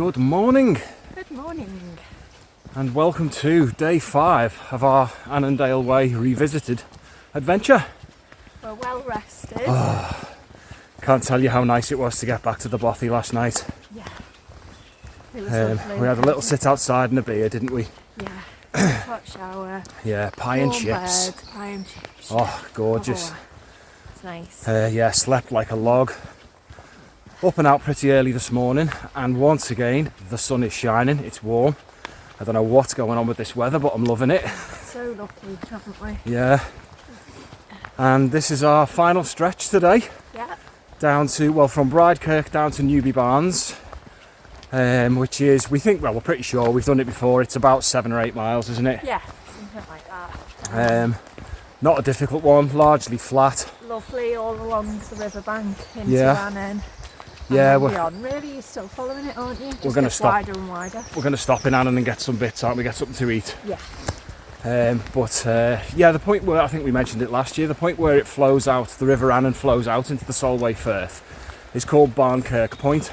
Good morning. Good morning. And welcome to day 5 of our Annandale Way Revisited adventure. We're well rested. Can't tell you how nice it was to get back to the bothy last night. Yeah. It was lovely. We had a little sit outside and a beer, didn't we? Yeah. Hot shower. Yeah, pie and Warm chips. bed, pie and chips. Oh, gorgeous. Oh, it's nice. Yeah, slept like a log. Up and out pretty early this morning, and once again the sun is shining. It's warm. I don't know what's going on with this weather, but I'm loving it. So lucky, haven't we? Yeah. And this is our final stretch today. Yeah. Down to, well, from Brydekirk down to Newbie Barns, which is, we think, well, we're pretty sure we've done it before. It's about 7 or 8 miles, isn't it? Yeah, something like that. Not a difficult one, largely flat. Lovely all along the riverbank into Yeah. Annan. Yeah, we're on. Really, you're still following it, aren't you? Just we're going to stop. wider and wider. We're going to stop in Annan and get some bits, aren't we? Get something to eat. Yeah. Yeah, the point where, I think we mentioned it last year, the point where it flows out, the River Annan flows out into the Solway Firth, is called Barndkirk Point,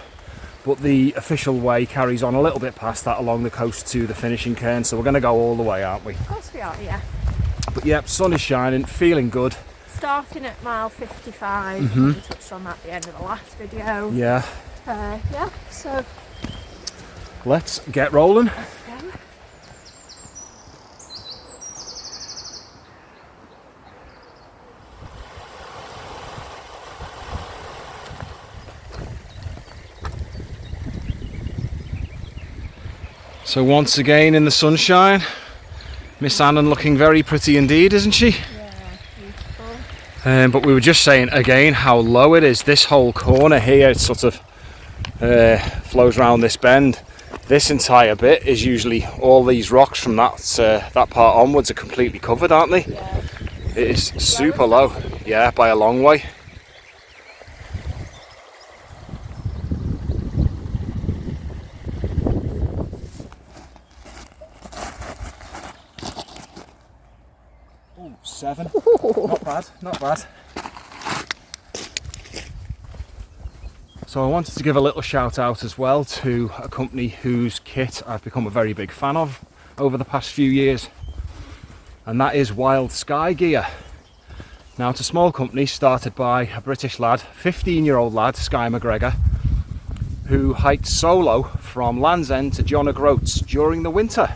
but the official way carries on a little bit past that along the coast to the finishing cairn, so we're going to go all the way, aren't we? Of course we are, yeah. But yeah, sun is shining, feeling good. Starting at mile 55, we touched on that at the end of the last video. Yeah. Yeah, so Let's get rolling. let's go. So once again in the sunshine, Miss Annan looking very pretty indeed, isn't she? Yeah, beautiful. But we were just saying again how low it is. This whole corner here, it sort of flows around this bend. This entire bit is usually all these rocks from that part onwards are completely covered, aren't they? Yeah. It is super low, yeah, by a long way. Ooh, 7. Not bad, not bad. So I wanted to give a little shout out as well to a company whose kit I've become a very big fan of over the past few years, and that is Wild Sky Gear. Now, it's a small company started by a British lad, 15-year-old lad, Sky McGregor, who hiked solo from Land's End to John O'Groats during the winter.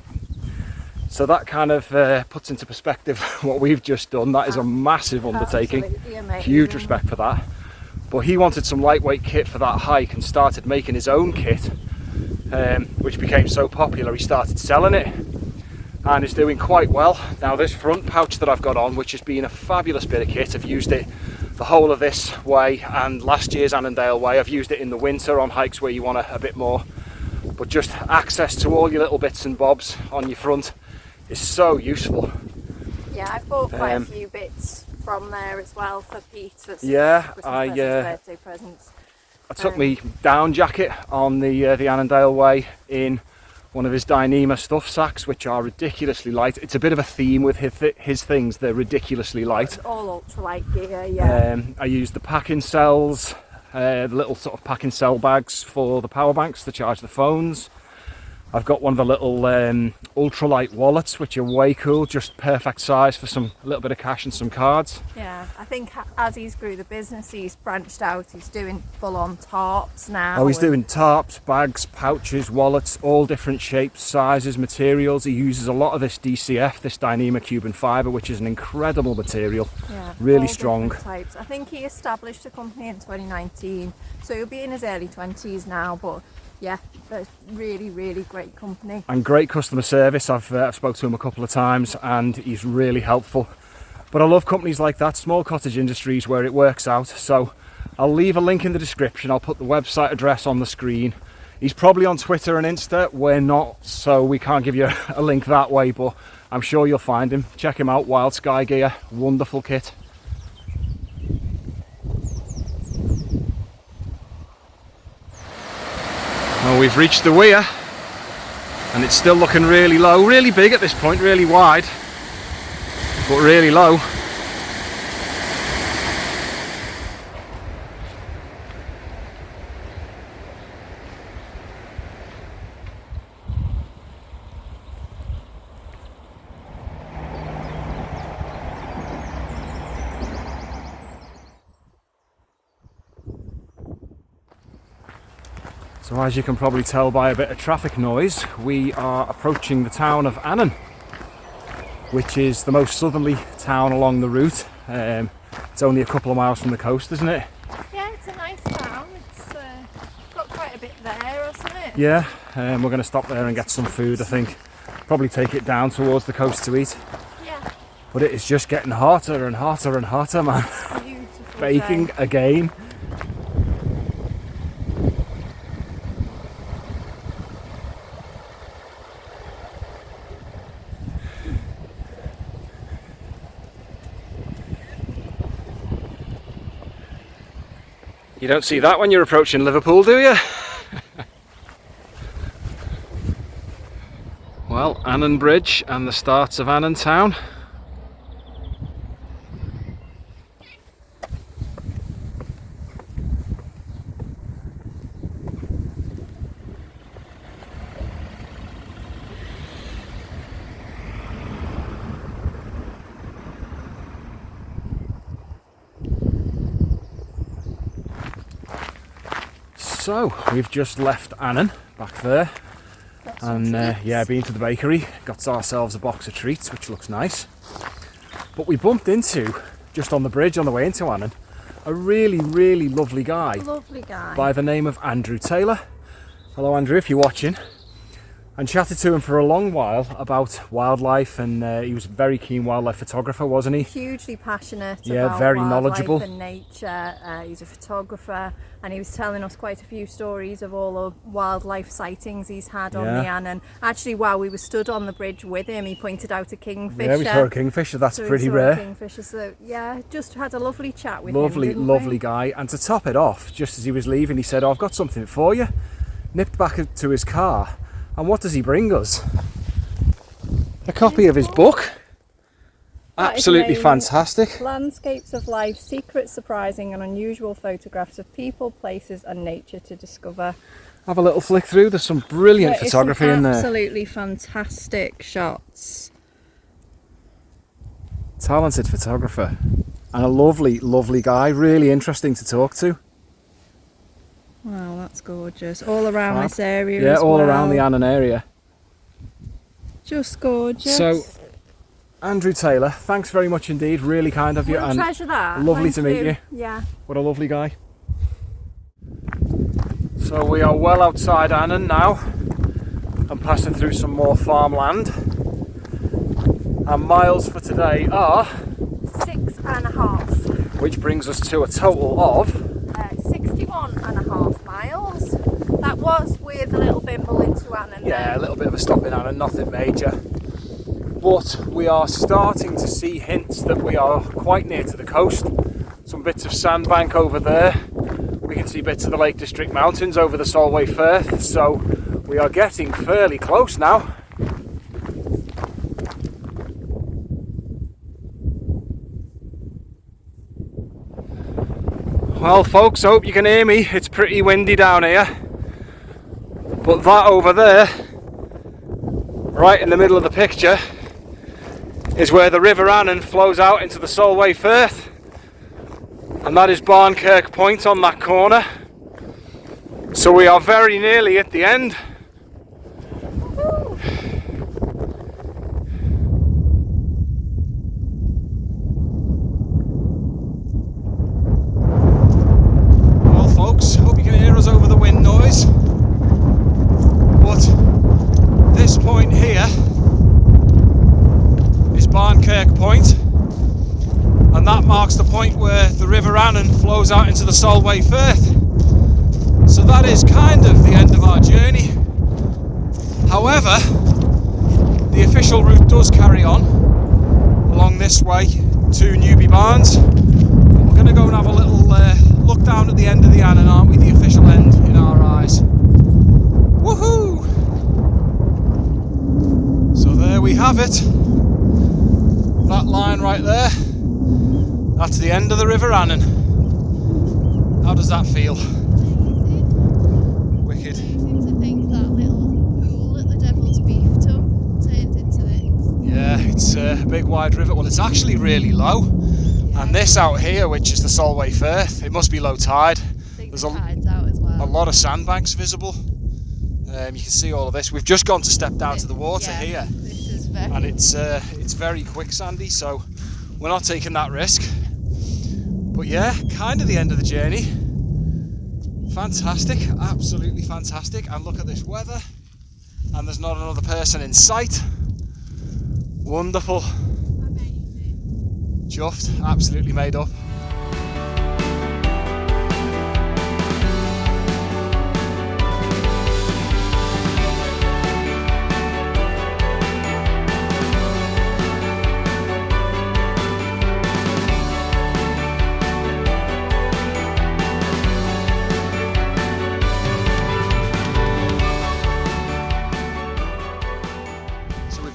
So that kind of puts into perspective what we've just done. That is a massive undertaking. Absolutely amazing. Huge respect for that. But he wanted some lightweight kit for that hike and started making his own kit, which became so popular he started selling it and is doing quite well. Now, this front pouch that I've got on, which has been a fabulous bit of kit, I've used it the whole of this way and last year's Annandale Way. I've used it in the winter on hikes where you want a bit more, but just access to all your little bits and bobs on your front is so useful. Yeah, I've bought quite a few bits from there as well for Peter's. Yeah, birthday presents. I took me down jacket on the Annandale Way in one of his Dyneema stuff sacks, which are ridiculously light. It's a bit of a theme with his things, they're ridiculously light. All ultralight gear, yeah. I used the packing cells, the little sort of packing cell bags for the power banks to charge the phones. I've got one of the little ultralight wallets, which are way cool, just perfect size for a little bit of cash and some cards. Yeah, I think as he's grew the business, he's branched out. He's doing full-on tarps now. Oh, he's doing tarps, bags, pouches, wallets, all different shapes, sizes, materials. He uses a lot of this DCF, this Dyneema Cuban fibre, which is an incredible material, really strong. Types. I think he established the company in 2019, so he'll be in his early 20s now, but yeah, a really, really great company. And great customer service. I've spoke to him a couple of times and he's really helpful. But I love companies like that, small cottage industries where it works out. So I'll leave a link in the description. I'll put the website address on the screen. He's probably on Twitter and Insta. We're not, so we can't give you a link that way, but I'm sure you'll find him. Check him out, Wild Sky Gear, wonderful kit. Well, we've reached the weir and it's still looking really low, really big at this point, really wide, but really low. So as you can probably tell by a bit of traffic noise, we are approaching the town of Annan, which is the most southerly town along the route. It's only a couple of miles from the coast, isn't it? Yeah, it's a nice town. It's got quite a bit there, hasn't it? Yeah, we're going to stop there and get some food, I think. Probably take it down towards the coast to eat. Yeah. But it is just getting hotter and hotter and hotter, man. Beautiful Baking day. again. You don't see that when you're approaching Liverpool, do you? Well, Annan Bridge and the starts of Annan Town. So, we've just left Annan, back there, and yeah, been to the bakery, got ourselves a box of treats, which looks nice. But we bumped into, just on the bridge on the way into Annan, a really, really lovely guy. Lovely guy. By the name of Andrew Taylor. Hello Andrew, if you're watching. And chatted to him for a long while about wildlife, and he was a very keen wildlife photographer, wasn't he? Hugely passionate Yeah, very about knowledgeable. wildlife and nature. He's a photographer, and he was telling us quite a few stories of all the wildlife sightings he's had on the Annan. Actually, while we were stood on the bridge with him, he pointed out a kingfisher. Yeah, we saw a kingfisher, that's So we pretty saw a rare. kingfisher, so yeah, just had a lovely chat with Lovely, him. lovely guy. And to top it off, just as he was leaving, he said, "Oh, I've got something for you." Nipped back to his car, and what does he bring us? A copy of his book. That is Absolutely amazing. fantastic. Landscapes of Life, Secret, Surprising and Unusual Photographs of People, Places and Nature to Discover. Have a little flick through, there's some brilliant There is photography some in there. absolutely fantastic shots. Talented photographer. And a lovely, lovely guy, really interesting to talk to. Wow, that's gorgeous. All around Fab. this area Yeah, as all well. around the Annan area. Just gorgeous. So, Andrew Taylor, thanks very much indeed, really kind of you, we'll and treasure that. lovely Thank to meet you. Yeah. What a lovely guy. So we are well outside Annan now and passing through some more farmland. And miles for today are 6.5. which brings us to a total of 61.5 miles. That was with a little bimble into Annan. a little bit of a stop in Annan, nothing major. But we are starting to see hints that we are quite near to the coast. Some bits of sandbank over there. We can see bits of the Lake District Mountains over the Solway Firth, so we are getting fairly close now. Well folks, I hope you can hear me. It's pretty windy down here. But that over there, right in the middle of the picture, is where the River Annan flows out into the Solway Firth. And that is Brydekirk Point on that corner. So we are very nearly at the end. Well folks, hope you can hear us over the wind noise. But this point here is Brydekirk Point, and that marks the point where the River Annan flows out into the Solway Firth. So that is kind of the end of our journey. However, the official route does carry on along this way to Newbie Barns. We're going to go and have a little look down at the end of the Annan, aren't we? The official end in our eyes. Woohoo! So there we have it. That line right there, that's the end of the River Annan. How does that feel? Amazing. Wicked. Amazing to think that little pool at the Devil's Beef Tub turned into this. Yeah, it's a big wide river. Well, it's actually really low. And this out here, which is the Solway Firth, it must be low tide. I think There's the a tide's out as well. a lot of sandbanks visible. You can see all of this. We've just gone to step down to the water here, This is very... and it's very quicksandy, so we're not taking that risk. But yeah, kind of the end of the journey. Fantastic, absolutely fantastic. And look at this weather, and there's not another person in sight. Wonderful. Amazing. Chuffed, absolutely made up.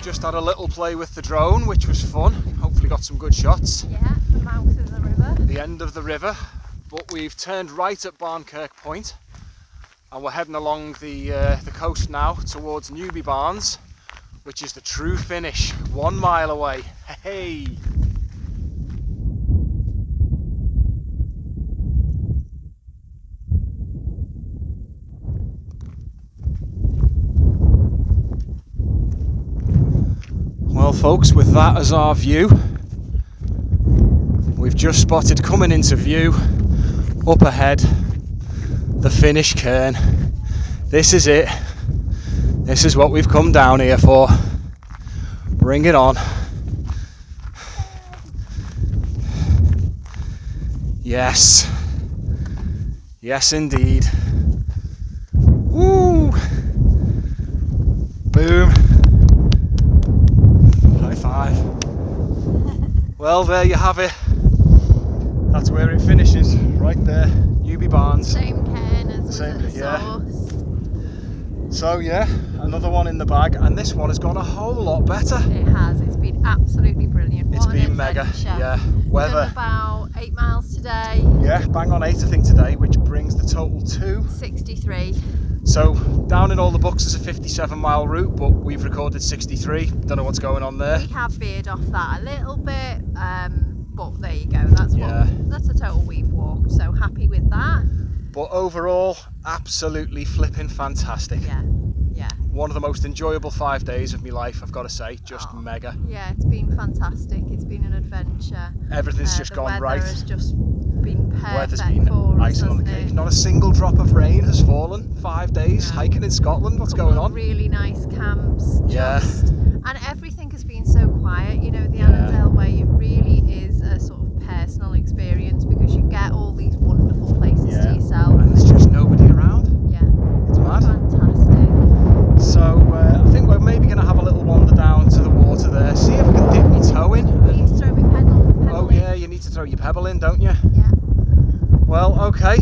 Just had a little play with the drone, which was fun. Hopefully got some good shots. Yeah, the mouth of the river. The end of the river. But we've turned right at Brydekirk Point, and we're heading along the coast now towards Newbie Barns, which is the true finish, 1 mile away. Hey! Well folks, with that as our view, we've just spotted coming into view, up ahead, the finish cairn. This is it. This is what we've come down here for. Bring it on. Yes. Yes indeed. Woo! Boom. Well, there you have it. That's where it finishes, right there, Newbie Barns. Same cairn as was at the yeah. source. So yeah, another one in the bag, and this one has gone a whole lot better. It has. It's been absolutely brilliant. It's What an been mega. adventure. Yeah, We've weather. done about 8 miles today. Yeah, bang on 8 I think today, which brings the total to 63. So down in all the books is a 57-mile route, but we've recorded 63. Don't know what's going on there. We have veered off that a little bit, but there you go. That's the total we've walked. So happy with that. But overall, absolutely flipping fantastic. Yeah, yeah. One of the most enjoyable 5 days of my life, I've got to say. Just mega. Yeah, it's been fantastic. It's been an adventure. Everything's just gone right. The weather has just been perfect Weather's been for us, icing on the hasn't cake. it? Not a single drop of rain has fallen. 5 days hiking in Scotland. What's going on? Really nice camps. Yeah. And everything has been so quiet. You know, the Annandale Way, it really is a sort of personal experience because you get all these wonderful places to yourself. And there's just nobody around. Yeah. It's mad. Fantastic. So I think we're maybe going to have a little wander down to the water there. See if we can dip my toe in. You need to throw my pedal Oh in. yeah, you need to throw your pebble in, don't you? Yeah. Well, okay,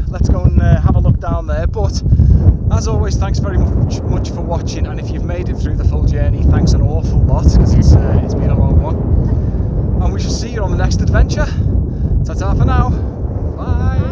let's go and have a look down there. But as always, thanks very much for watching, and if you've made it through the full journey, thanks an awful lot, because it's been a long one. And we shall see you on the next adventure. Ta-ta for now. Bye.